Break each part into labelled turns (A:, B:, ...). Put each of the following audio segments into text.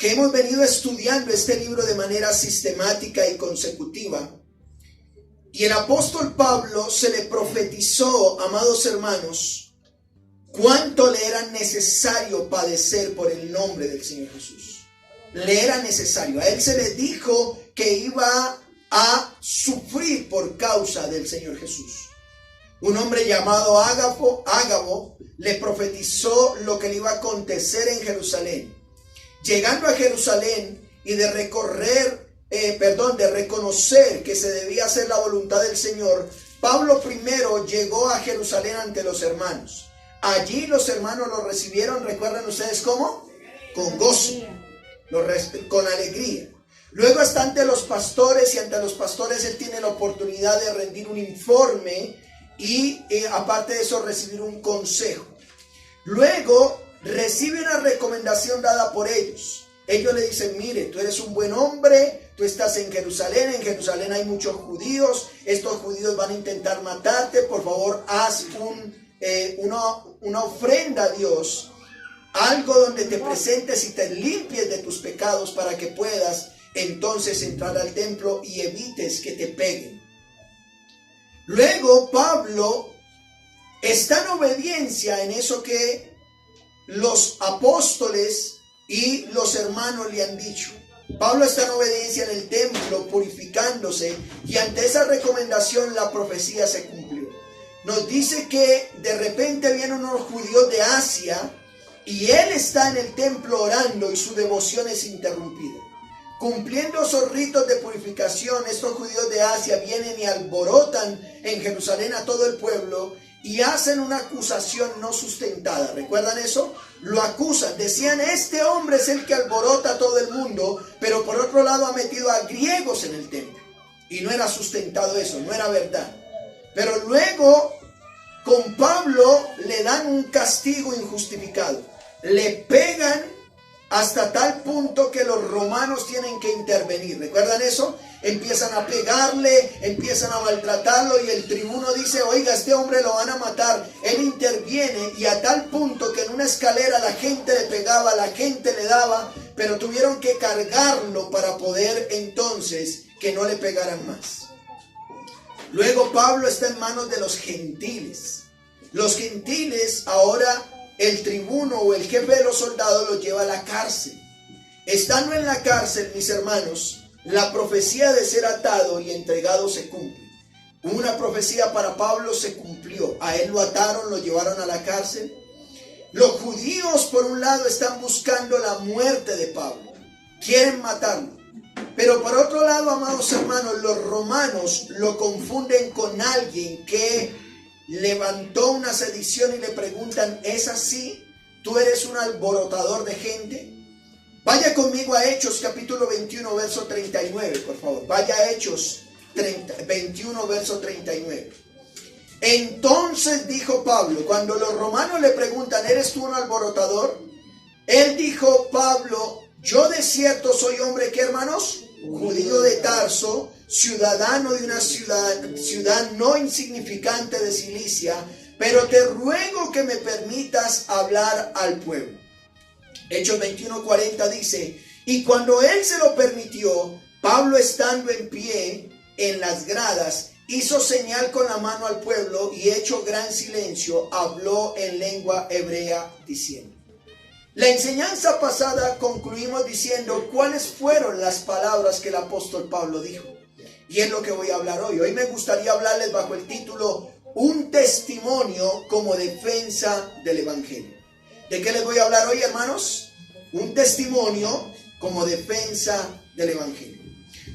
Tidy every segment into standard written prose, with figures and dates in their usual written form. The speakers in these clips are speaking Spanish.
A: que hemos venido estudiando este libro de manera sistemática y consecutiva. Y el apóstol Pablo se le profetizó, amados hermanos, cuánto le era necesario padecer por el nombre del Señor Jesús. Le era necesario. A él se le dijo que iba a sufrir por causa del Señor Jesús. Un hombre llamado Ágabo le profetizó lo que le iba a acontecer en Jerusalén. Llegando a Jerusalén y de reconocer que se debía hacer la voluntad del Señor, Pablo primero llegó a Jerusalén ante los hermanos. Allí los hermanos lo recibieron, ¿recuerdan ustedes cómo? Con gozo, con alegría. Luego está ante los pastores, y ante los pastores él tiene la oportunidad de rendir un informe y aparte de eso recibir un consejo. Luego recibe una recomendación dada por ellos. Ellos le dicen: mire, tú eres un buen hombre, tú estás en Jerusalén hay muchos judíos, estos judíos van a intentar matarte, por favor haz una ofrenda a Dios, algo donde te presentes y te limpies de tus pecados para que puedas entonces entrar al templo y evites que te peguen. Luego Pablo está en obediencia en eso que los apóstoles y los hermanos le han dicho. Pablo está en obediencia en el templo, purificándose, y ante esa recomendación la profecía se cumplió. Nos dice que de repente vienen unos judíos de Asia y él está en el templo orando y su devoción es interrumpida. Cumpliendo esos ritos de purificación, estos judíos de Asia vienen y alborotan en Jerusalén a todo el pueblo y hacen una acusación no sustentada. ¿Recuerdan eso? Lo acusan, decían: este hombre es el que alborota a todo el mundo, pero por otro lado ha metido a griegos en el templo. Y no era sustentado eso, no era verdad. Pero luego con Pablo le dan un castigo injustificado. Le pegan hasta tal punto que los romanos tienen que intervenir. ¿Recuerdan eso? Empiezan a pegarle, empiezan a maltratarlo y el tribuno dice: oiga, este hombre lo van a matar. Él interviene y a tal punto que en una escalera la gente le pegaba, la gente le daba, pero tuvieron que cargarlo para poder entonces que no le pegaran más. Luego Pablo está en manos de los gentiles. Los gentiles ahora, el tribuno o el jefe de los soldados lo lleva a la cárcel. Estando en la cárcel, mis hermanos, la profecía de ser atado y entregado se cumple. Una profecía para Pablo se cumplió. A él lo ataron, lo llevaron a la cárcel. Los judíos, por un lado, están buscando la muerte de Pablo. Quieren matarlo. Pero por otro lado, amados hermanos, los romanos lo confunden con alguien que levantó una sedición y le preguntan: ¿es así? ¿Tú eres un alborotador de gente? Vaya conmigo a Hechos capítulo 21 verso 39, por favor. Vaya a Hechos 21 verso 39. Entonces dijo Pablo, cuando los romanos le preguntan: ¿eres tú un alborotador? Él dijo: Pablo, yo de cierto soy hombre, ¿qué, hermanos? Judío de Tarso, ciudadano de una ciudad no insignificante de Cilicia, pero te ruego que me permitas hablar al pueblo. Hechos 21:40 dice: y cuando él se lo permitió, Pablo, estando en pie en las gradas, hizo señal con la mano al pueblo y, hecho gran silencio, habló en lengua hebrea diciendo. La enseñanza pasada concluimos diciendo cuáles fueron las palabras que el apóstol Pablo dijo. Y es lo que voy a hablar hoy. Hoy me gustaría hablarles bajo el título: un testimonio como defensa del evangelio. ¿De qué les voy a hablar hoy, hermanos? Un testimonio como defensa del evangelio.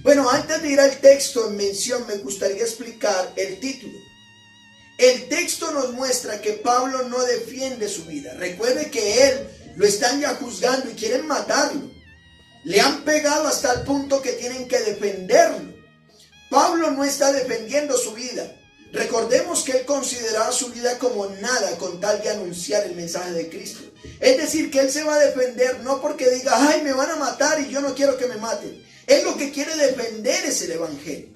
A: Bueno, antes de ir al texto en mención, me gustaría explicar el título. El texto nos muestra que Pablo no defiende su vida. Recuerde que él lo están ya juzgando y quieren matarlo. Le han pegado hasta el punto que tienen que defenderlo. Pablo no está defendiendo su vida. Recordemos que él consideraba su vida como nada con tal de anunciar el mensaje de Cristo. Es decir, que él se va a defender no porque diga: ay, me van a matar y yo no quiero que me maten. Él lo que quiere defender es el evangelio.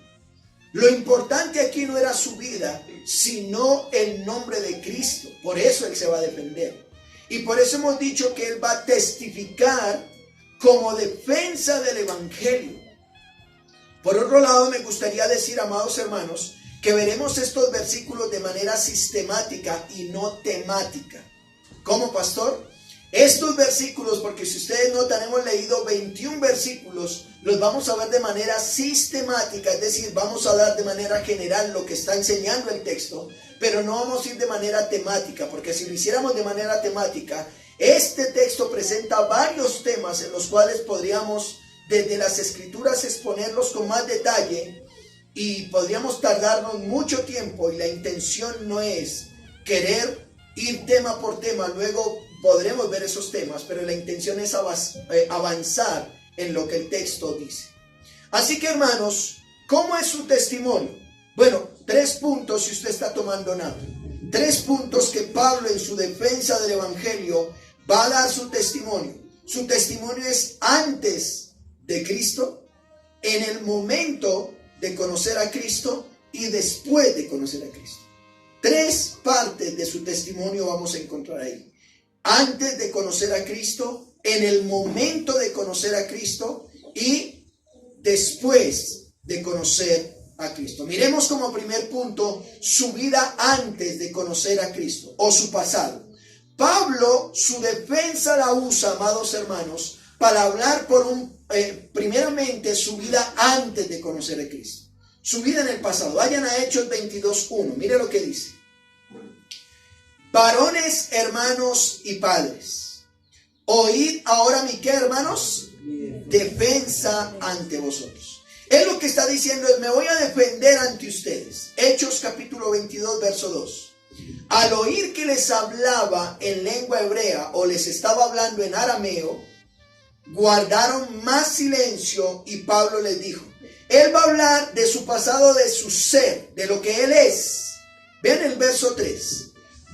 A: Lo importante aquí no era su vida, sino el nombre de Cristo. Por eso él se va a defender. Y por eso hemos dicho que él va a testificar como defensa del evangelio. Por otro lado, me gustaría decir, amados hermanos, que veremos estos versículos de manera sistemática y no temática. ¿Cómo, pastor? Estos versículos, porque si ustedes notan, hemos leído 21 versículos, los vamos a ver de manera sistemática, es decir, vamos a dar de manera general lo que está enseñando el texto, pero no vamos a ir de manera temática, porque si lo hiciéramos de manera temática, este texto presenta varios temas en los cuales podríamos desde las escrituras exponerlos con más detalle y podríamos tardarnos mucho tiempo, y la intención no es querer ir tema por tema. Luego podremos ver esos temas, pero la intención es avanzar en lo que el texto dice. Así que, hermanos, ¿cómo es su testimonio? Bueno, 3 puntos si usted está tomando nota. 3 puntos que Pablo en su defensa del evangelio va a dar su testimonio. Su testimonio es antes de Cristo, en el momento de conocer a Cristo y después de conocer a Cristo. 3 partes de su testimonio vamos a encontrar ahí. Antes de conocer a Cristo, en el momento de conocer a Cristo y después de conocer a Cristo. Miremos como primer punto su vida antes de conocer a Cristo o su pasado. Pablo, su defensa la usa, amados hermanos, para hablar primeramente su vida antes de conocer a Cristo. Su vida en el pasado. Vayan a Hechos 22:1. Mire lo que dice. Varones, hermanos y padres, oíd ahora mi, ¿qué, hermanos? Defensa ante vosotros. Él lo que está diciendo es: me voy a defender ante ustedes. Hechos capítulo 22, verso 2. Al oír que les hablaba en lengua hebrea o les estaba hablando en arameo, guardaron más silencio, y Pablo les dijo. Él va a hablar de su pasado, de su ser, de lo que él es. Vean el verso 3.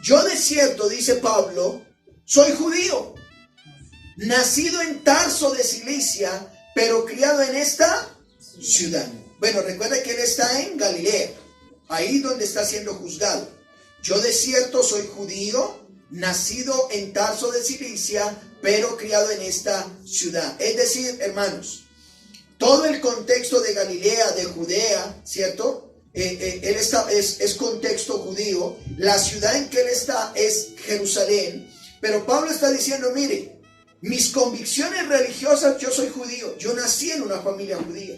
A: Yo de cierto, dice Pablo, soy judío, nacido en Tarso de Cilicia, pero criado en esta ciudad. Bueno, recuerda que él está en Galilea, ahí donde está siendo juzgado. Yo de cierto soy judío, nacido en Tarso de Cilicia, pero criado en esta ciudad. Es decir, hermanos, todo el contexto de Galilea, de Judea, ¿cierto? Es contexto judío. La ciudad en que él está es Jerusalén. Pero Pablo está diciendo: mire, mis convicciones religiosas, yo soy judío, yo nací en una familia judía,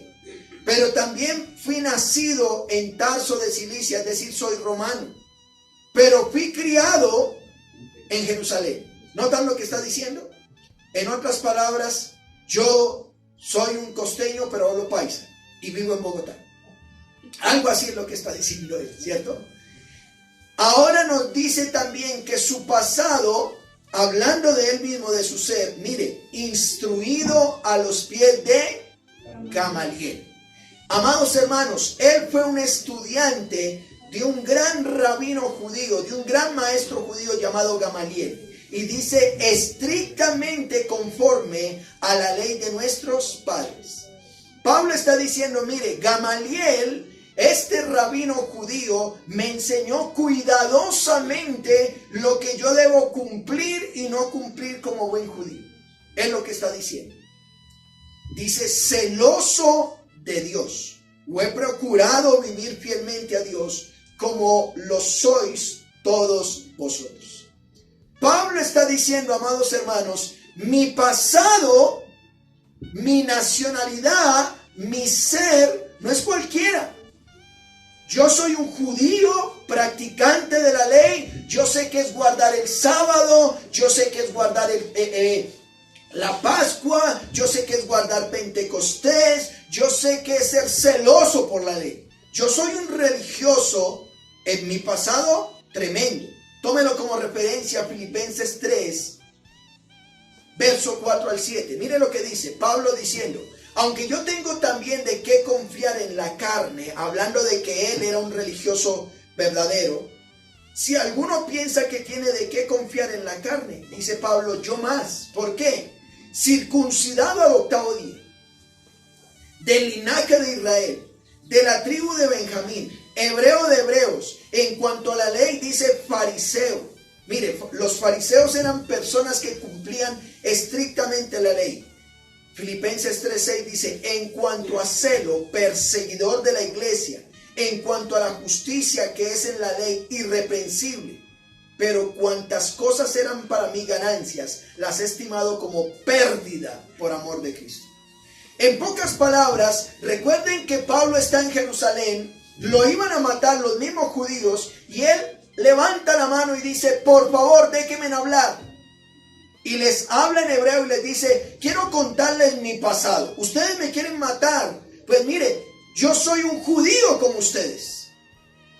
A: pero también fui nacido en Tarso de Cilicia, es decir, soy romano, pero fui criado en Jerusalén. ¿Notan lo que está diciendo? En otras palabras, yo soy un costeño, pero hablo paisa y vivo en Bogotá. Algo así es lo que está diciendo él, ¿cierto? Ahora nos dice también que su pasado, hablando de él mismo, de su ser, mire, instruido a los pies de Gamaliel. Amados hermanos, él fue un estudiante de un gran rabino judío, de un gran maestro judío llamado Gamaliel. Y dice: estrictamente conforme a la ley de nuestros padres. Pablo está diciendo: mire, Gamaliel, este rabino judío, me enseñó cuidadosamente lo que yo debo cumplir y no cumplir como buen judío. Es lo que está diciendo. Dice: celoso de Dios, o he procurado vivir fielmente a Dios como lo sois todos vosotros. Pablo está diciendo, amados hermanos, mi pasado, mi nacionalidad, mi ser, no es cualquiera. Yo soy un judío practicante de la ley. Yo sé que es guardar el sábado. Yo sé que es guardar la Pascua. Yo sé que es guardar Pentecostés. Yo sé que es ser celoso por la ley. Yo soy un religioso en mi pasado tremendo. Tómelo como referencia a Filipenses 3, verso 4 al 7. Mire lo que dice Pablo diciendo: aunque yo tengo también de qué confiar en la carne, hablando de que él era un religioso verdadero. Si alguno piensa que tiene de qué confiar en la carne, dice Pablo, yo más. ¿Por qué? Circuncidado al 8º día, del linaje de Israel, de la tribu de Benjamín, hebreo de hebreos. En cuanto a la ley, dice fariseo. Mire, los fariseos eran personas que cumplían estrictamente la ley. Filipenses 3:6 dice, en cuanto a celo, perseguidor de la iglesia, en cuanto a la justicia que es en la ley, irreprensible. Pero cuantas cosas eran para mí ganancias, las he estimado como pérdida por amor de Cristo. En pocas palabras, recuerden que Pablo está en Jerusalén, lo iban a matar los mismos judíos, y él levanta la mano y dice, por favor, déjenme hablar. Y les habla en hebreo y les dice, quiero contarles mi pasado. Ustedes me quieren matar. Pues mire, yo soy un judío como ustedes.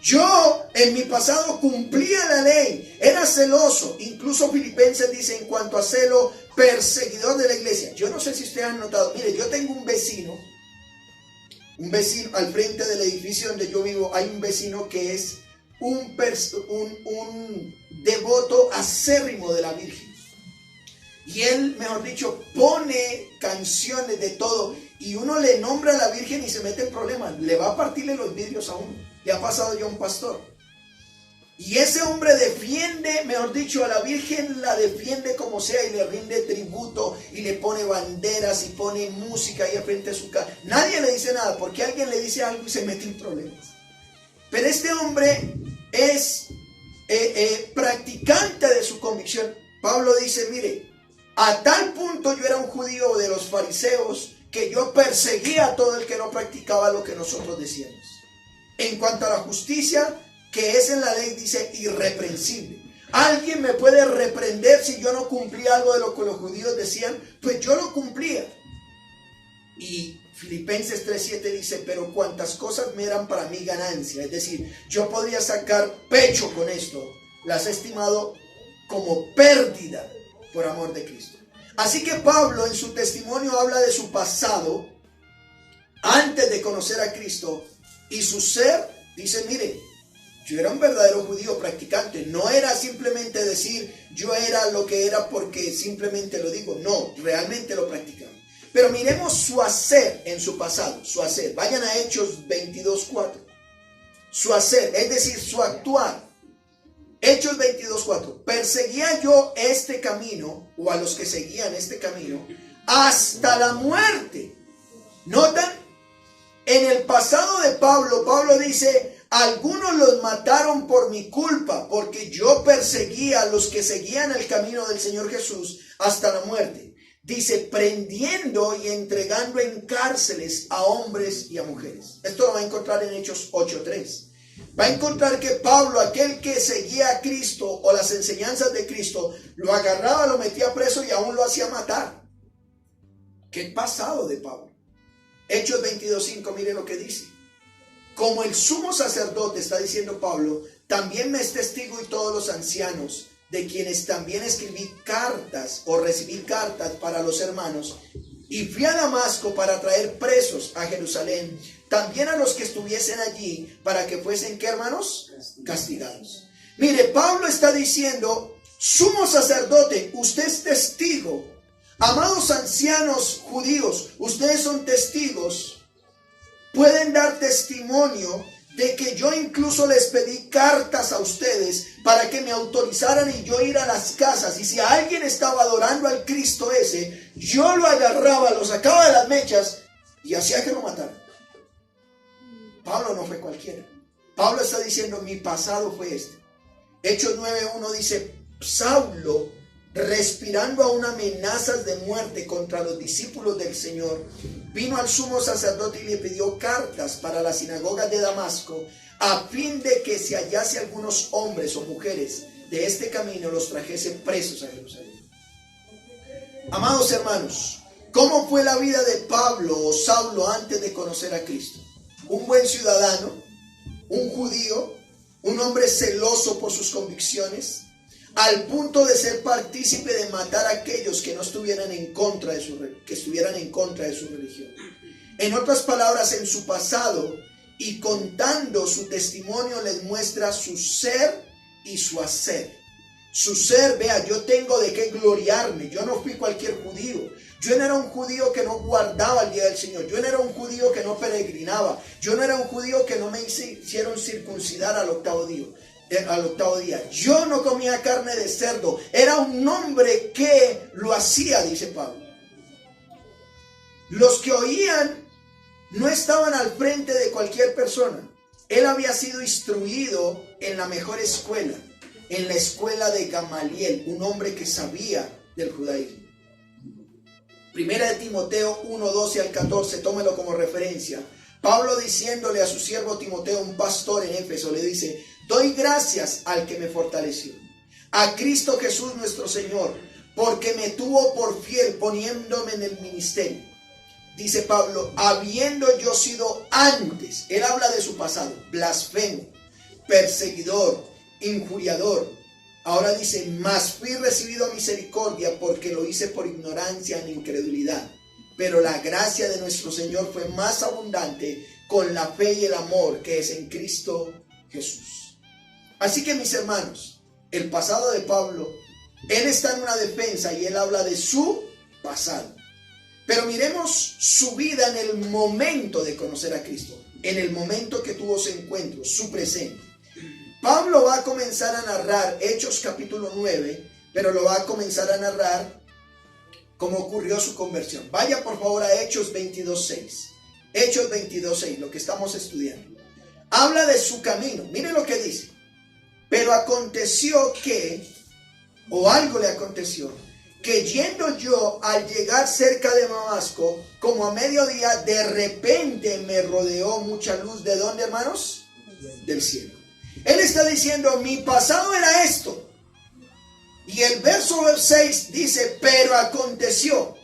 A: Yo en mi pasado cumplía la ley, era celoso. Incluso Filipenses dice, en cuanto a celo, perseguidor de la iglesia. Yo no sé si ustedes han notado, mire, yo tengo un vecino al frente del edificio donde yo vivo. Hay un vecino que es un devoto acérrimo de la Virgen. Y él, mejor dicho, pone canciones de todo. Y uno le nombra a la Virgen y se mete en problemas. Le va a partirle los vidrios a uno. Le ha pasado ya a un pastor. Y ese hombre defiende, mejor dicho, a la Virgen la defiende como sea y le rinde tributo y le pone banderas y pone música ahí al frente de su casa. Nadie le dice nada porque alguien le dice algo y se mete en problemas. Pero este hombre es practicante de su convicción. Pablo dice, mire, a tal punto yo era un judío de los fariseos que yo perseguía a todo el que no practicaba lo que nosotros decíamos. En cuanto a la justicia que es en la ley, dice irreprensible. ¿Alguien me puede reprender si yo no cumplía algo de lo que los judíos decían? Pues yo lo cumplía. Y Filipenses 3:7 dice, pero cuantas cosas me eran para mí ganancia, es decir, yo podría sacar pecho con esto, las he estimado como pérdida por amor de Cristo. Así que Pablo en su testimonio habla de su pasado antes de conocer a Cristo y su ser. Dice, mire, yo era un verdadero judío practicante. No era simplemente decir yo era lo que era porque simplemente lo digo. No, realmente lo practicaba. Pero miremos su hacer en su pasado. Su hacer. Vayan a Hechos 22:4. Su hacer, es decir, su actuar. Hechos 22:4. Perseguía yo este camino, o a los que seguían este camino, hasta la muerte. ¿Notan? En el pasado de Pablo, Pablo dice, algunos los mataron por mi culpa, porque yo perseguía a los que seguían el camino del Señor Jesús hasta la muerte. Dice, prendiendo y entregando en cárceles a hombres y a mujeres. Esto lo va a encontrar en Hechos 8:3. Va a encontrar que Pablo, aquel que seguía a Cristo o las enseñanzas de Cristo, lo agarraba, lo metía preso y aún lo hacía matar. ¿Qué pasado de Pablo? Hechos 22:5, mire lo que dice. Como el sumo sacerdote, está diciendo Pablo, también me es testigo y todos los ancianos, de quienes también escribí cartas o recibí cartas para los hermanos, y fui a Damasco para traer presos a Jerusalén, también a los que estuviesen allí, para que fuesen, ¿qué, hermanos? Castigados. Mire, Pablo está diciendo, sumo sacerdote, usted es testigo. Amados ancianos judíos, ustedes son testigos. Pueden dar testimonio de que yo incluso les pedí cartas a ustedes para que me autorizaran y yo ir a las casas. Y si alguien estaba adorando al Cristo ese, yo lo agarraba, lo sacaba de las mechas y hacía que lo mataran. Pablo no fue cualquiera. Pablo está diciendo, mi pasado fue este. Hechos 9:1 dice, Saulo, respirando aún amenazas de muerte contra los discípulos del Señor, vino al sumo sacerdote y le pidió cartas para las sinagogas de Damasco, a fin de que si hallase algunos hombres o mujeres de este camino, los trajese presos a Jerusalén. Amados hermanos, ¿cómo fue la vida de Pablo o Saulo antes de conocer a Cristo? Un buen ciudadano, un judío, un hombre celoso por sus convicciones, al punto de ser partícipe de matar a aquellos que no estuvieran en contra de su religión. En otras palabras, en su pasado y contando su testimonio les muestra su ser y su hacer. Su ser, vea, yo tengo de qué gloriarme. Yo no fui cualquier judío. Yo no era un judío que no guardaba el día del Señor. Yo no era un judío que no peregrinaba. Yo no era un judío que no me hicieron circuncidar al octavo día. Yo no comía carne de cerdo. Era un hombre que lo hacía, dice Pablo. Los que oían no estaban al frente de cualquier persona. Él había sido instruido en la mejor escuela, en la escuela de Gamaliel, un hombre que sabía del judaísmo. Primera de Timoteo 1:12 al 14, tómelo como referencia. Pablo diciéndole a su siervo Timoteo, un pastor en Éfeso, le dice: doy gracias al que me fortaleció, a Cristo Jesús nuestro Señor, porque me tuvo por fiel poniéndome en el ministerio. Dice Pablo, habiendo yo sido antes, él habla de su pasado, blasfemo, perseguidor, injuriador. Ahora dice, mas fui recibido a misericordia porque lo hice por ignorancia en incredulidad. Pero la gracia de nuestro Señor fue más abundante con la fe y el amor que es en Cristo Jesús. Así que, mis hermanos, el pasado de Pablo, él está en una defensa y él habla de su pasado. Pero miremos su vida en el momento de conocer a Cristo, en el momento que tuvo ese encuentro, su presente. Pablo va a comenzar a narrar Hechos capítulo 9, pero lo va a comenzar a narrar cómo ocurrió su conversión. Vaya por favor a Hechos 22:6. Hechos 22:6, lo que estamos estudiando. Habla de su camino. Mire lo que dice. Pero aconteció que, o algo le aconteció, que yendo yo al llegar cerca de Damasco, como a mediodía, de repente me rodeó mucha luz. ¿De dónde, hermanos? Del cielo. Él está diciendo, mi pasado era esto. Y el verso 6 dice, pero aconteció.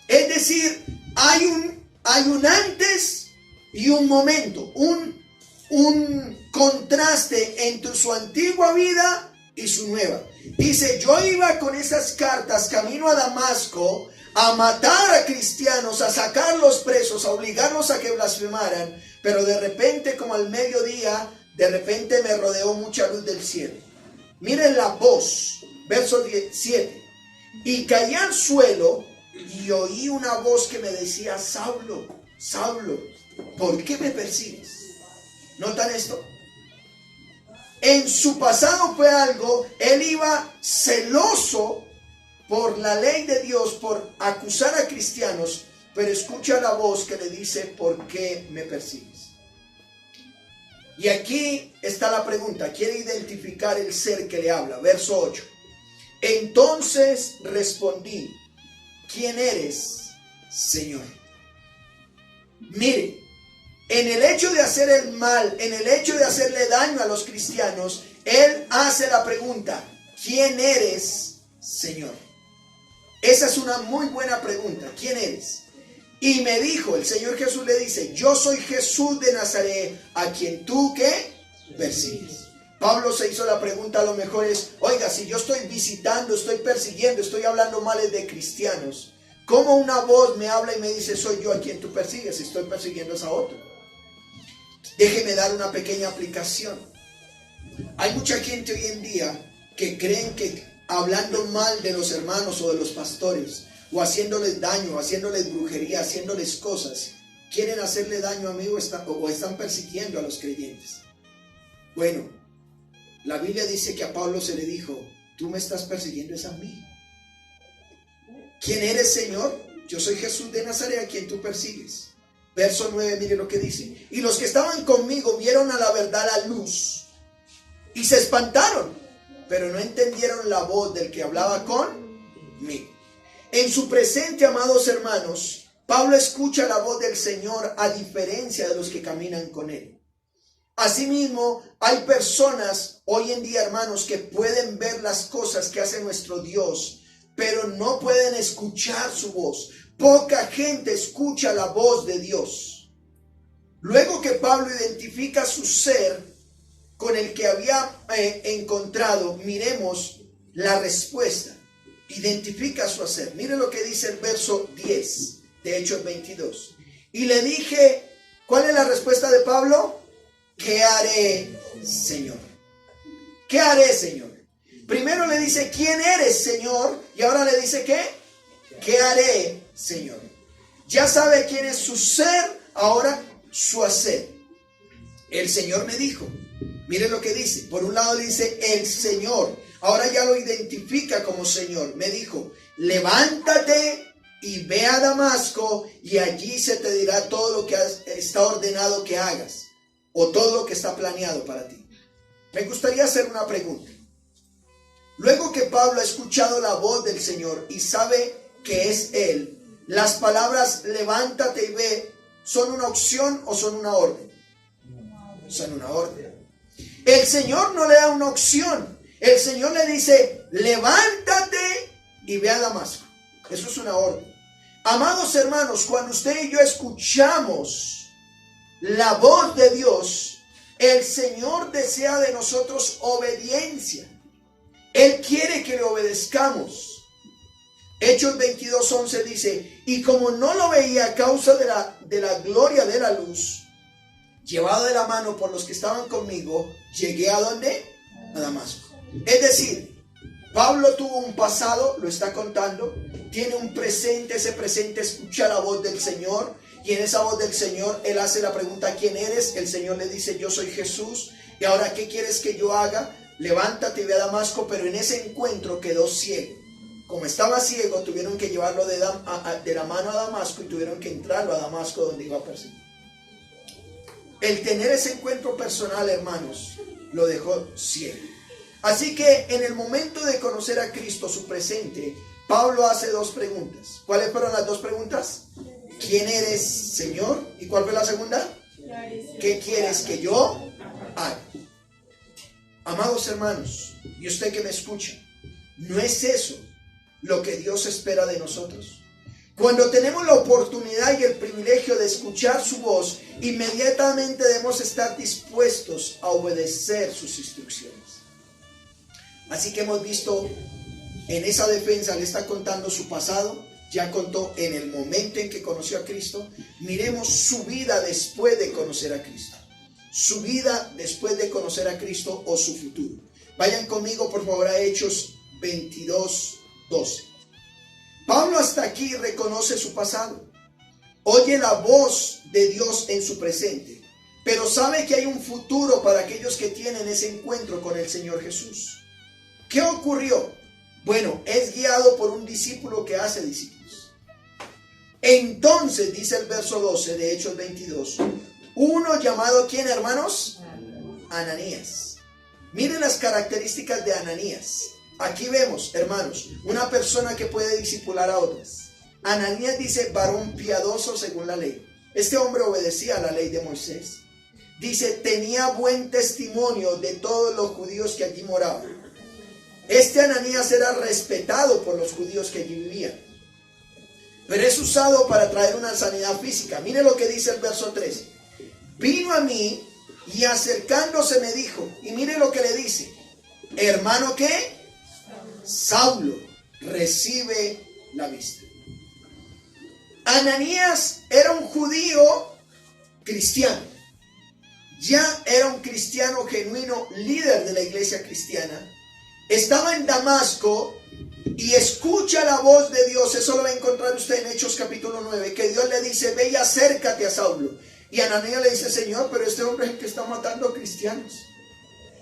A: Es decir, hay un antes y un momento, un contraste entre su antigua vida y su nueva. Dice, yo iba con esas cartas camino a Damasco a matar a cristianos, a sacarlos presos, a obligarlos a que blasfemaran, pero de repente, como al mediodía, de repente me rodeó mucha luz del cielo. Miren la voz, verso 7. Y caí al suelo y oí una voz que me decía, Saulo, Saulo, ¿por qué me persigues? ¿Notan esto? En su pasado fue algo, él iba celoso por la ley de Dios, por acusar a cristianos, pero escucha la voz que le dice, ¿por qué me persigues? Y aquí está la pregunta, quiere identificar el ser que le habla, verso 8. Entonces respondí, ¿quién eres, Señor? Mire, en el hecho de hacer el mal, en el hecho de hacerle daño a los cristianos, él hace la pregunta, ¿quién eres, Señor? Esa es una muy buena pregunta, ¿quién eres? Y me dijo, el Señor Jesús le dice, yo soy Jesús de Nazaret, a quien tú, ¿qué? Persigues. Pablo se hizo la pregunta, a lo mejor es, oiga, si yo estoy visitando, estoy persiguiendo, estoy hablando males de cristianos, ¿cómo una voz me habla y me dice, soy yo a quien tú persigues? Estoy persiguiendo a otro. Déjeme dar una pequeña aplicación. Hay mucha gente hoy en día que creen que hablando mal de los hermanos o de los pastores, o haciéndoles daño, o haciéndoles brujería, haciéndoles cosas, quieren hacerle daño a mí o están persiguiendo a los creyentes. Bueno, la Biblia dice que a Pablo se le dijo, tú me estás persiguiendo es a mí. ¿Quién eres, Señor? Yo soy Jesús de Nazaret, a quien tú persigues. Verso 9, mire lo que dice. Y los que estaban conmigo vieron a la verdad la luz y se espantaron, pero no entendieron la voz del que hablaba conmigo. En su presente, amados hermanos, Pablo escucha la voz del Señor a diferencia de los que caminan con él. Asimismo, hay personas hoy en día, hermanos, que pueden ver las cosas que hace nuestro Dios, pero no pueden escuchar su voz. Poca gente escucha la voz de Dios. Luego que Pablo identifica su ser con el que había encontrado, miremos la respuesta. Identifica su hacer. Mire lo que dice el verso 10 de Hechos 22. Y le dije, ¿cuál es la respuesta de Pablo? ¿Qué haré, Señor? ¿Qué haré, Señor? Primero le dice, ¿quién eres, Señor? Y ahora le dice, ¿qué? ¿Qué haré, Señor? Ya sabe quién es su ser, ahora su hacer. El Señor me dijo, mire lo que dice. Por un lado le dice, el Señor. Ahora ya lo identifica como Señor. Me dijo, levántate y ve a Damasco, y allí se te dirá todo lo que está ordenado que hagas, o todo lo que está planeado para ti. Me gustaría hacer una pregunta. Luego que Pablo ha escuchado la voz del Señor y sabe que es Él, las palabras levántate y ve, ¿son una opción o son una orden? Son una orden. El Señor no le da una opción. El Señor le dice, levántate y ve a Damasco. Eso es una orden. Amados hermanos, cuando usted y yo escuchamos la voz de Dios, el Señor desea de nosotros obediencia. Él quiere que le obedezcamos. Hechos 22:11 dice, y como no lo veía a causa de la gloria de la luz, llevado de la mano por los que estaban conmigo, llegué ¿a dónde? A Damasco. Es decir, Pablo tuvo un pasado, lo está contando, tiene un presente, ese presente escucha la voz del Señor, y en esa voz del Señor él hace la pregunta, ¿quién eres? El Señor le dice, yo soy Jesús, y ahora ¿qué quieres que yo haga? Levántate y ve a Damasco, pero en ese encuentro quedó ciego. Como estaba ciego, tuvieron que llevarlo de la mano a Damasco y tuvieron que entrarlo a Damasco donde iba a perseguir. El tener ese encuentro personal, hermanos, lo dejó ciego. Así que en el momento de conocer a Cristo, su presente, Pablo hace dos preguntas. ¿Cuáles fueron las dos preguntas? ¿Quién eres, Señor? ¿Y cuál fue la segunda? ¿Qué quieres que yo haga? Amados hermanos, y usted que me escucha, ¿no es eso lo que Dios espera de nosotros? Cuando tenemos la oportunidad y el privilegio de escuchar su voz, inmediatamente debemos estar dispuestos a obedecer sus instrucciones. Así que hemos visto en esa defensa, le está contando su pasado, ya contó en el momento en que conoció a Cristo. Miremos su vida después de conocer a Cristo. Su vida después de conocer a Cristo o su futuro. Vayan conmigo por favor a Hechos 22:12. Pablo hasta aquí reconoce su pasado. Oye la voz de Dios en su presente. Pero sabe que hay un futuro para aquellos que tienen ese encuentro con el Señor Jesús. ¿Qué ocurrió? Bueno, es guiado por un discípulo que hace discípulos. Entonces, dice el verso 12 de Hechos 22, uno llamado, ¿quién, hermanos? Ananías. Miren las características de Ananías. Aquí vemos, hermanos, una persona que puede discipular a otras. Ananías dice, varón piadoso según la ley. Este hombre obedecía a la ley de Moisés. Dice, tenía buen testimonio de todos los judíos que allí moraban. Este Ananías era respetado por los judíos que allí vivían. Pero es usado para traer una sanidad física. Mire lo que dice el verso 13. Vino a mí y acercándose me dijo, y mire lo que le dice, hermano, ¿qué? Saulo, recibe la vista. Ananías era un judío cristiano. Ya era un cristiano genuino, líder de la iglesia cristiana. Estaba en Damasco y escucha la voz de Dios. Eso lo va a encontrar usted en Hechos capítulo 9, que Dios le dice, ve y acércate a Saulo. Y Ananías le dice, Señor, pero este hombre es el que está matando cristianos.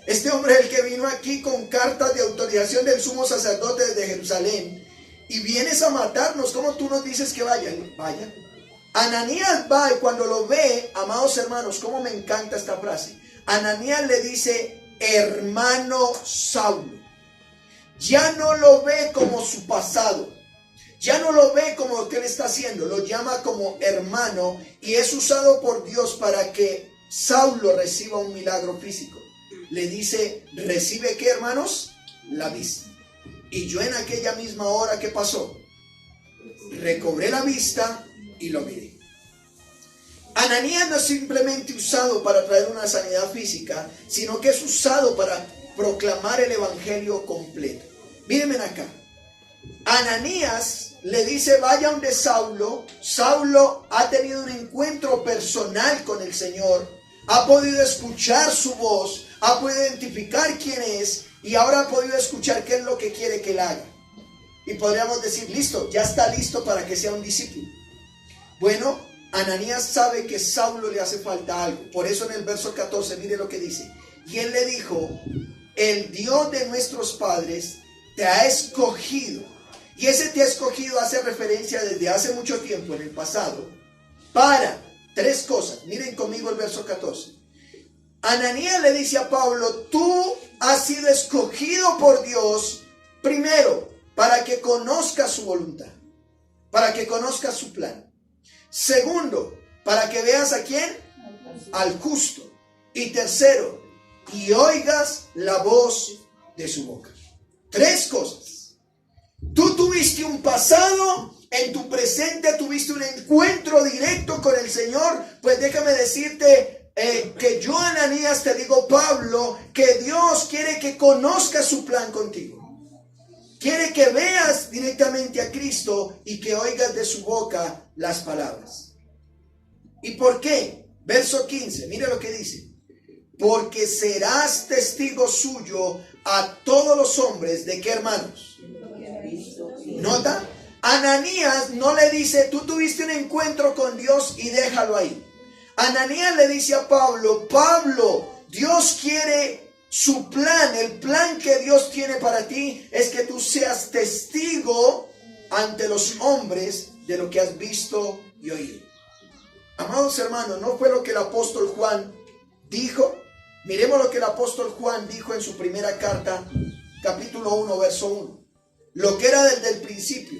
A: Este hombre es el que vino aquí con cartas de autorización del sumo sacerdote de Jerusalén. Y vienes a matarnos. ¿Cómo tú nos dices que vayan? Vaya. Ananías va y cuando lo ve, amados hermanos, cómo me encanta esta frase. Ananías le dice, hermano Saulo. Ya no lo ve como su pasado. Ya no lo ve como lo que él está haciendo. Lo llama como hermano y es usado por Dios para que Saulo reciba un milagro físico. Le dice, ¿recibe qué, hermanos? La vista. Y yo en aquella misma hora, ¿qué pasó? Recobré la vista y lo miré. Ananías no es simplemente usado para traer una sanidad física, sino que es usado para proclamar el evangelio completo. Mírenme acá. Ananías le dice, vaya donde Saulo. Saulo ha tenido un encuentro personal con el Señor, ha podido escuchar su voz, ha podido identificar quién es y ahora ha podido escuchar qué es lo que quiere que él haga. Y podríamos decir, listo, ya está listo para que sea un discípulo. Bueno, Ananías sabe que Saulo le hace falta algo. Por eso en el verso 14, mire lo que dice. Y él le dijo, el Dios de nuestros padres te ha escogido Y ese te ha escogido hace referencia desde hace mucho tiempo en el pasado para tres cosas. Miren conmigo el verso 14. Ananías le dice a Pablo, tú has sido escogido por Dios primero para que conozcas su voluntad, para que conozcas su plan. Segundo, para que veas a quién, al justo. Y tercero, y oigas la voz de su boca. Tres cosas. Tú tuviste un pasado, en tu presente tuviste un encuentro directo con el Señor. Pues déjame decirte que yo, Ananías, te digo, Pablo, que Dios quiere que conozcas su plan contigo. Quiere que veas directamente a Cristo y que oigas de su boca las palabras. ¿Y por qué? Verso 15, mire lo que dice. Porque serás testigo suyo a todos los hombres. ¿De qué, hermanos? ¿Nota? Ananías no le dice, tú tuviste un encuentro con Dios y déjalo ahí. Ananías le dice a Pablo, Pablo, Dios quiere su plan, el plan que Dios tiene para ti es que tú seas testigo ante los hombres de lo que has visto y oído. Amados hermanos, ¿no fue lo que el apóstol Juan dijo? Miremos lo que el apóstol Juan dijo en su primera carta, capítulo 1, verso 1. Lo que era desde el principio,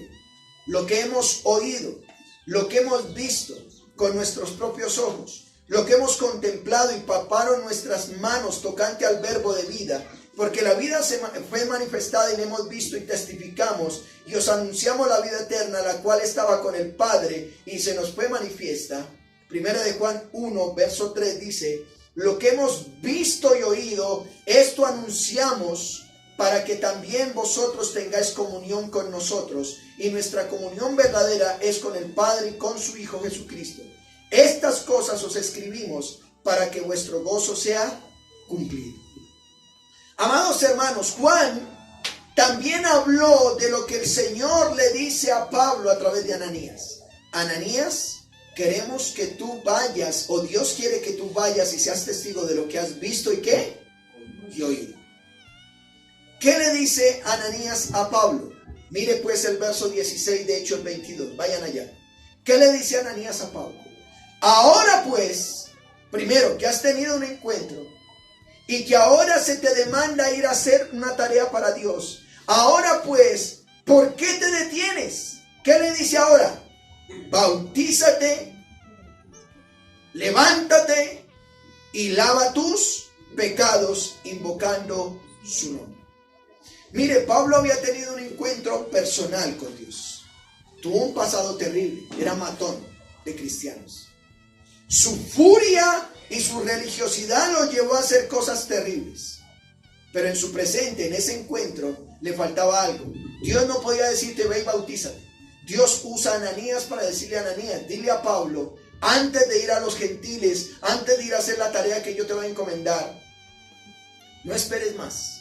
A: lo que hemos oído, lo que hemos visto con nuestros propios ojos, lo que hemos contemplado y palparon nuestras manos tocante al verbo de vida, porque la vida fue manifestada y la hemos visto y testificamos y os anunciamos la vida eterna, la cual estaba con el Padre y se nos fue manifiesta. Primera de Juan 1, verso 3 dice, lo que hemos visto y oído, esto anunciamos para que también vosotros tengáis comunión con nosotros. Y nuestra comunión verdadera es con el Padre y con su Hijo Jesucristo. Estas cosas os escribimos para que vuestro gozo sea cumplido. Amados hermanos, Juan también habló de lo que el Señor le dice a Pablo a través de Ananías. Ananías, queremos que tú vayas, o Dios quiere que tú vayas y seas testigo de lo que has visto y ¿qué? Y oído. ¿Qué le dice Ananías a Pablo? Mire pues el verso 16 de Hechos 22, vayan allá. ¿Qué le dice Ananías a Pablo? Ahora pues, primero que has tenido un encuentro y que ahora se te demanda ir a hacer una tarea para Dios. Ahora pues, ¿por qué te detienes? ¿Qué le dice ahora? Bautízate, levántate y lava tus pecados invocando su nombre. Mire, Pablo había tenido un encuentro personal con Dios. Tuvo un pasado terrible, era matón de cristianos. Su furia y su religiosidad lo llevó a hacer cosas terribles. Pero en su presente, en ese encuentro, le faltaba algo. Dios no podía decirte, ve y bautízate. Dios usa a Ananías para decirle a Ananías, dile a Pablo, antes de ir a los gentiles, antes de ir a hacer la tarea que yo te voy a encomendar, no esperes más.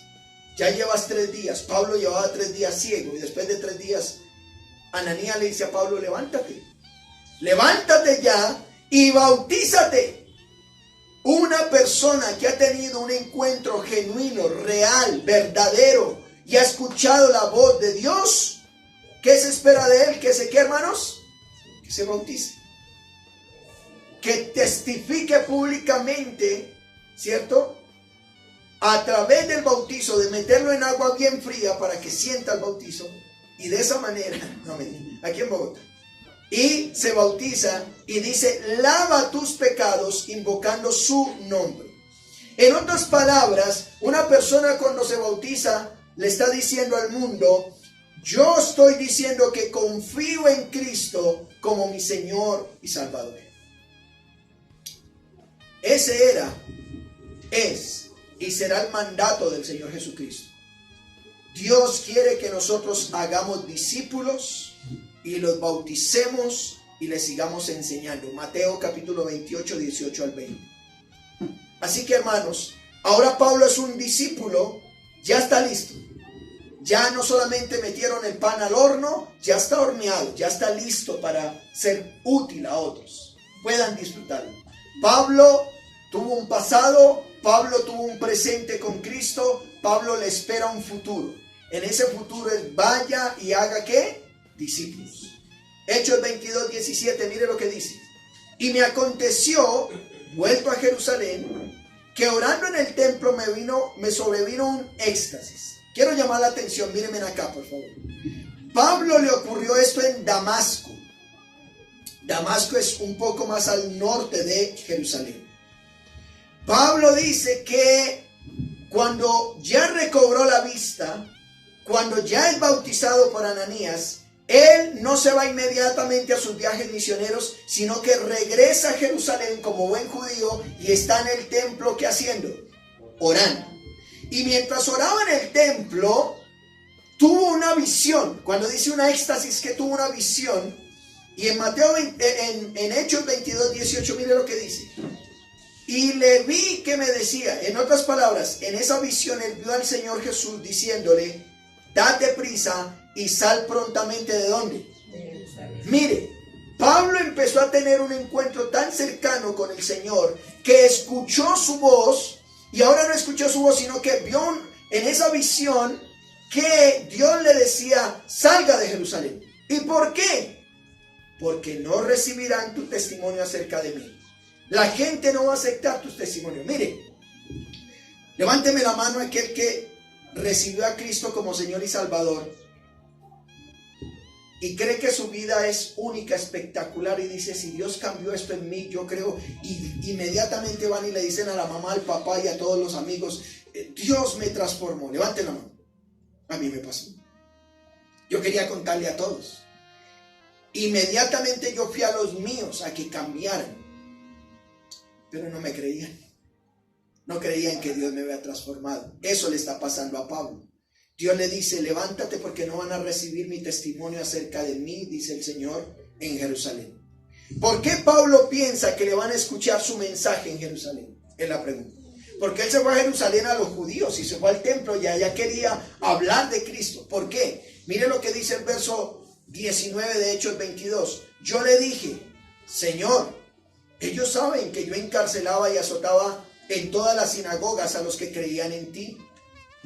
A: Ya llevas 3 días. Pablo llevaba 3 días ciego y después de 3 días, Ananías le dice a Pablo, levántate. Levántate ya y bautízate. Una persona que ha tenido un encuentro genuino, real, verdadero y ha escuchado la voz de Dios, ¿qué se espera de él? ¿Que se qué, hermanos? Que se bautice. Que testifique públicamente, ¿cierto? A través del bautizo, de meterlo en agua bien fría para que sienta el bautizo. Y de esa manera, aquí en Bogotá. Y se bautiza y dice, lava tus pecados invocando su nombre. En otras palabras, una persona cuando se bautiza le está diciendo al mundo, yo estoy diciendo que confío en Cristo como mi Señor y Salvador. Ese era, es y será el mandato del Señor Jesucristo. Dios quiere que nosotros hagamos discípulos y los bauticemos y les sigamos enseñando. Mateo capítulo 28, 18 al 20. Así que, hermanos, ahora Pablo es un discípulo, ya está listo. Ya no solamente metieron el pan al horno, ya está horneado, ya está listo para ser útil a otros. Puedan disfrutarlo. Pablo tuvo un pasado, Pablo tuvo un presente con Cristo, Pablo le espera un futuro. en ese futuro es vaya y haga ¿qué? Discípulos. Hechos 22, 17, mire lo que dice. Y me aconteció, vuelto a Jerusalén, que orando en el templo me sobrevino un éxtasis. Quiero llamar la atención, mírenme acá por favor. Pablo le ocurrió esto en Damasco. Damasco es un poco más al norte de Jerusalén. Pablo dice que cuando ya recobró la vista, cuando ya es bautizado por Ananías, él no se va inmediatamente a sus viajes misioneros, sino que regresa a Jerusalén como buen judío y está en el templo, ¿qué haciendo? Orando. Y mientras oraba en el templo, tuvo una visión. Cuando dice una éxtasis, que tuvo una visión. Y en en Hechos 22, 18, mire lo que dice. Y le vi que me decía, en otras palabras, en esa visión él vio al Señor Jesús diciéndole, date prisa y sal prontamente ¿de dónde? Mire, Pablo empezó a tener un encuentro tan cercano con el Señor que escuchó su voz, y ahora no escuchó su voz, sino que vio en esa visión que Dios le decía, salga de Jerusalén. ¿Y por qué? Porque no recibirán tu testimonio acerca de mí. La gente no va a aceptar tus testimonios. Mire, levánteme la mano aquel que recibió a Cristo como Señor y Salvador y cree que su vida es única, espectacular, y dice, si Dios cambió esto en mí, yo creo, y inmediatamente van y le dicen a la mamá, al papá y a todos los amigos, Dios me transformó. Levanten la mano. A mí me pasó. Yo quería contarle a todos. Inmediatamente yo fui a los míos a que cambiaran, pero no me creían. No creían que Dios me había transformado. Eso le está pasando a Pablo. Dios le dice, levántate porque no van a recibir mi testimonio acerca de mí, dice el Señor, en Jerusalén. ¿Por qué Pablo piensa que le van a escuchar su mensaje en Jerusalén? Es la pregunta. Porque él se fue a Jerusalén a los judíos y se fue al templo y allá quería hablar de Cristo. ¿Por qué? Mire lo que dice el verso 19 de Hechos 22. Yo le dije, Señor, ellos saben que yo encarcelaba y azotaba en todas las sinagogas a los que creían en ti.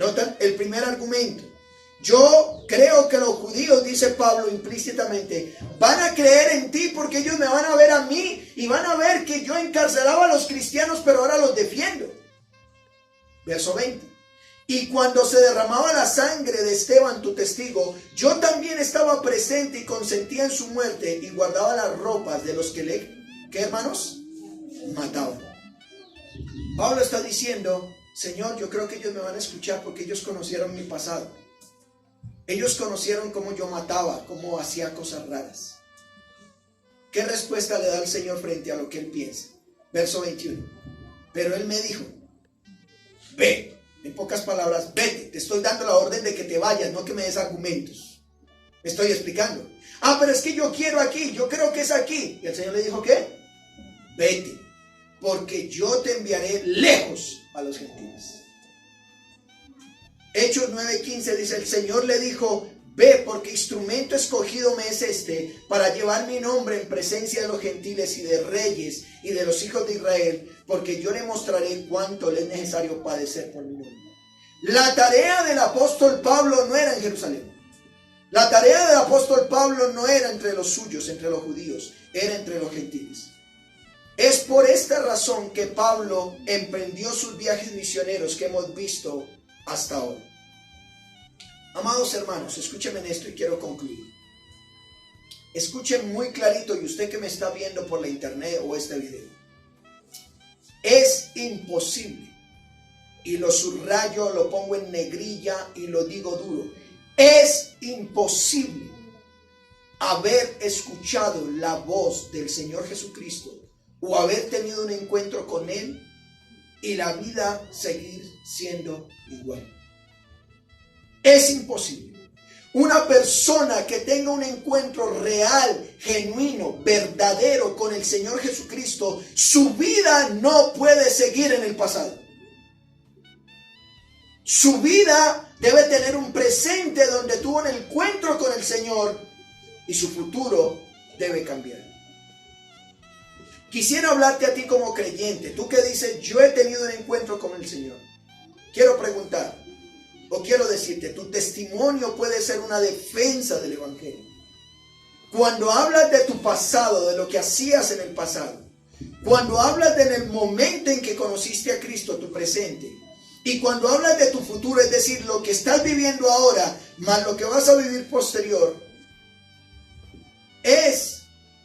A: Notan el primer argumento. Yo creo que los judíos, dice Pablo implícitamente, van a creer en ti porque ellos me van a ver a mí y van a ver que yo encarcelaba a los cristianos, pero ahora los defiendo. Verso 20. Y cuando se derramaba la sangre de Esteban, tu testigo, yo también estaba presente y consentía en su muerte y guardaba las ropas de los que ¿qué hermanos? Mataban. Pablo está diciendo, Señor, yo creo que ellos me van a escuchar porque ellos conocieron mi pasado. Ellos conocieron cómo yo mataba, cómo hacía cosas raras. ¿Qué respuesta le da el Señor frente a lo que él piensa? Verso 21. Pero él me dijo, ve, en pocas palabras, vete, te estoy dando la orden de que te vayas, no que me des argumentos. Me estoy explicando. Ah, pero es que yo quiero aquí, yo creo que es aquí. Y el Señor le dijo, ¿qué? Vete, porque yo te enviaré lejos a los gentiles. Hechos 9:15 dice, el Señor le dijo, ve, porque instrumento escogido me es este, para llevar mi nombre en presencia de los gentiles y de reyes y de los hijos de Israel, porque yo le mostraré cuánto le es necesario padecer por mi nombre. La tarea del apóstol Pablo no era en Jerusalén. La tarea del apóstol Pablo no era entre los suyos, entre los judíos, era entre los gentiles. Es por esta razón que Pablo emprendió sus viajes misioneros que hemos visto hasta ahora. Amados hermanos, escúchenme en esto y quiero concluir. Escuchen muy clarito, y usted que me está viendo por la internet o este video. Es imposible, y lo subrayo, lo pongo en negrilla y lo digo duro, es imposible haber escuchado la voz del Señor Jesucristo o haber tenido un encuentro con Él y la vida seguir siendo igual. Es imposible. Una persona que tenga un encuentro real, genuino, verdadero con el Señor Jesucristo, su vida no puede seguir en el pasado. Su vida debe tener un presente donde tuvo un encuentro con el Señor y su futuro debe cambiar. Quisiera hablarte a ti como creyente, tú que dices, yo he tenido un encuentro con el Señor. Quiero preguntar, o quiero decirte, tu testimonio puede ser una defensa del evangelio. Cuando hablas de tu pasado, de lo que hacías en el pasado, cuando hablas en el momento en que conociste a Cristo, tu presente, y cuando hablas de tu futuro, es decir, lo que estás viviendo ahora, más lo que vas a vivir posterior, es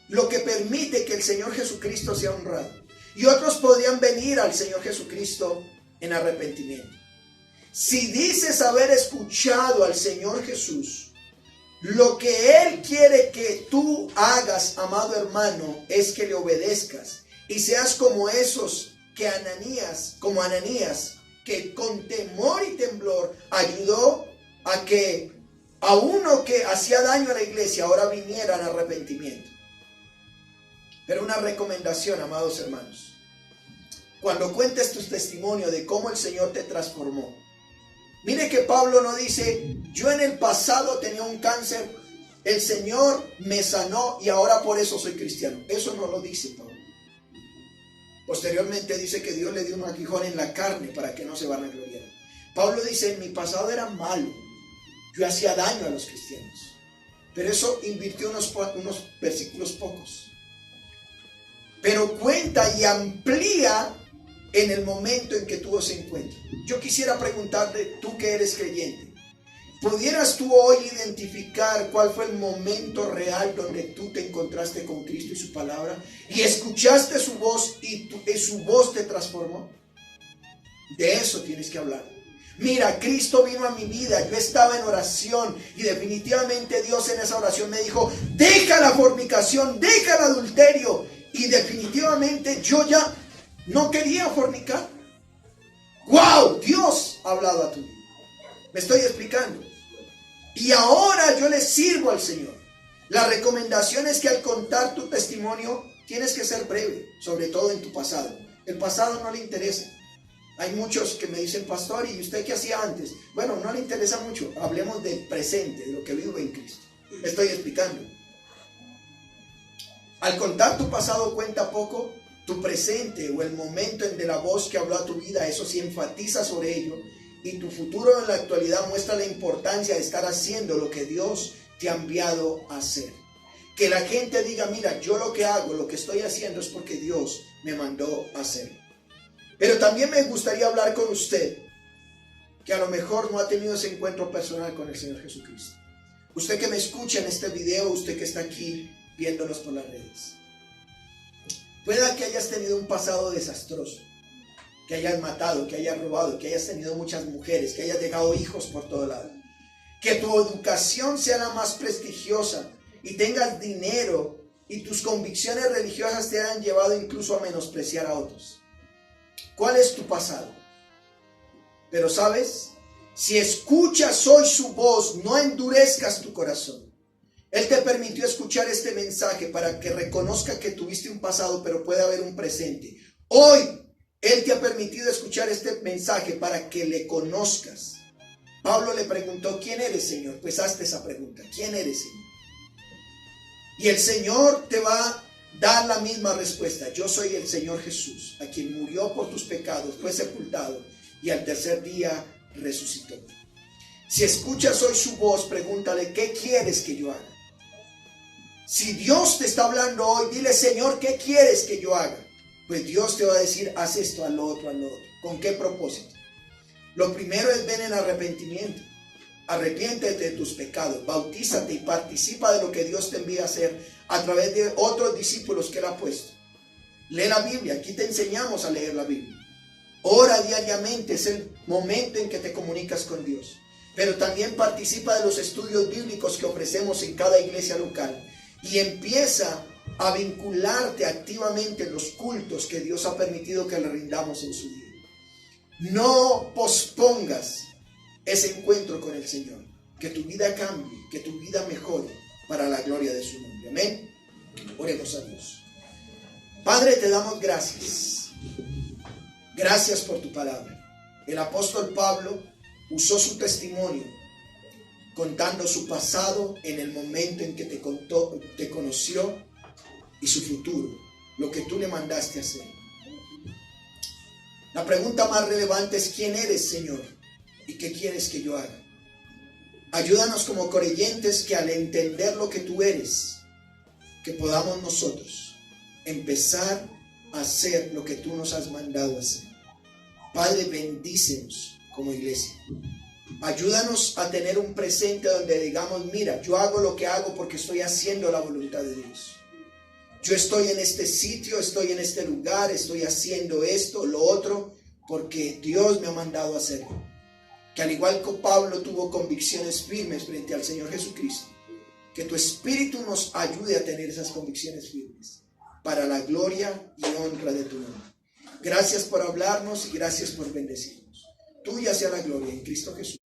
A: lo que permite que el Señor Jesucristo sea honrado. Y otros podrían venir al Señor Jesucristo en arrepentimiento. Si dices haber escuchado al Señor Jesús, lo que Él quiere que tú hagas, amado hermano, es que le obedezcas y seas como esos que como Ananías, que con temor y temblor ayudó a uno que hacía daño a la iglesia ahora viniera en arrepentimiento. Pero una recomendación, amados hermanos, cuando cuentes tu testimonio de cómo el Señor te transformó, mire que Pablo no dice, yo en el pasado tenía un cáncer, el Señor me sanó y ahora por eso soy cristiano. Eso no lo dice Pablo. Posteriormente dice que Dios le dio un aguijón en la carne para que no se vanagloriara. Pablo dice, en mi pasado era malo, yo hacía daño a los cristianos. Pero eso invirtió unos versículos pocos. Pero cuenta y amplía en el momento en que tuvo ese encuentro. Yo quisiera preguntarte, tú que eres creyente, ¿pudieras tú hoy identificar cuál fue el momento real donde tú te encontraste con Cristo y su palabra y escuchaste su voz y su voz te transformó? De eso tienes que hablar. Mira, Cristo vino a mi vida, yo estaba en oración y definitivamente Dios en esa oración me dijo, deja la fornicación, deja el adulterio, y definitivamente yo ya no quería fornicar. ¡Wow! Dios ha hablado a tu vida. Me estoy explicando. Y ahora yo le sirvo al Señor. La recomendación es que al contar tu testimonio tienes que ser breve, sobre todo en tu pasado. El pasado no le interesa. Hay muchos que me dicen, pastor, ¿y usted qué hacía antes? Bueno, no le interesa mucho. Hablemos del presente, de lo que vivo en Cristo. Me estoy explicando. Al contar tu pasado cuenta poco, tu presente o el momento en de la voz que habló a tu vida, eso sí enfatiza sobre ello. Y tu futuro en la actualidad muestra la importancia de estar haciendo lo que Dios te ha enviado a hacer. Que la gente diga, mira, yo lo que hago, lo que estoy haciendo es porque Dios me mandó a hacer. Pero también me gustaría hablar con usted, que a lo mejor no ha tenido ese encuentro personal con el Señor Jesucristo. Usted que me escucha en este video, usted que está aquí viéndonos por las redes. Pueda que hayas tenido un pasado desastroso, que hayas matado, que hayas robado, que hayas tenido muchas mujeres, que hayas dejado hijos por todo lado. Que tu educación sea la más prestigiosa y tengas dinero y tus convicciones religiosas te hayan llevado incluso a menospreciar a otros. ¿Cuál es tu pasado? Pero ¿sabes? Si escuchas hoy su voz, no endurezcas tu corazón. Él te permitió escuchar este mensaje para que reconozca que tuviste un pasado, pero puede haber un presente. Hoy, Él te ha permitido escuchar este mensaje para que le conozcas. Pablo le preguntó, ¿quién eres, Señor? Pues hazte esa pregunta, ¿quién eres, Señor? Y el Señor te va a dar la misma respuesta. Yo soy el Señor Jesús, a quien murió por tus pecados, fue sepultado y al tercer día resucitó. Si escuchas hoy su voz, pregúntale, ¿qué quieres que yo haga? Si Dios te está hablando hoy, dile, Señor, ¿qué quieres que yo haga? Pues Dios te va a decir, haz esto, haz lo otro, haz lo otro. ¿Con qué propósito? Lo primero es ven en arrepentimiento. Arrepiéntete de tus pecados, bautízate y participa de lo que Dios te envía a hacer a través de otros discípulos que Él ha puesto. Lee la Biblia, aquí te enseñamos a leer la Biblia. Ora diariamente, es el momento en que te comunicas con Dios. Pero también participa de los estudios bíblicos que ofrecemos en cada iglesia local. Y empieza a vincularte activamente en los cultos que Dios ha permitido que le rindamos en su día. No pospongas ese encuentro con el Señor. Que tu vida cambie, que tu vida mejore para la gloria de su nombre. Amén. Oremos a Dios. Padre, te damos gracias. Gracias por tu palabra. El apóstol Pablo usó su testimonio contando su pasado en el momento en que te conoció y su futuro, lo que tú le mandaste hacer. La pregunta más relevante es, ¿quién eres, Señor? ¿Y qué quieres que yo haga? Ayúdanos como creyentes que al entender lo que tú eres, que podamos nosotros empezar a hacer lo que tú nos has mandado hacer. Padre, bendícenos como iglesia. Ayúdanos a tener un presente donde digamos, mira, yo hago lo que hago porque estoy haciendo la voluntad de Dios. Yo estoy en este sitio, estoy en este lugar, estoy haciendo esto, lo otro, porque Dios me ha mandado a hacerlo. Que al igual que Pablo tuvo convicciones firmes frente al Señor Jesucristo, que tu Espíritu nos ayude a tener esas convicciones firmes para la gloria y honra de tu nombre. Gracias por hablarnos y gracias por bendecirnos. Tuya sea la gloria en Cristo Jesús.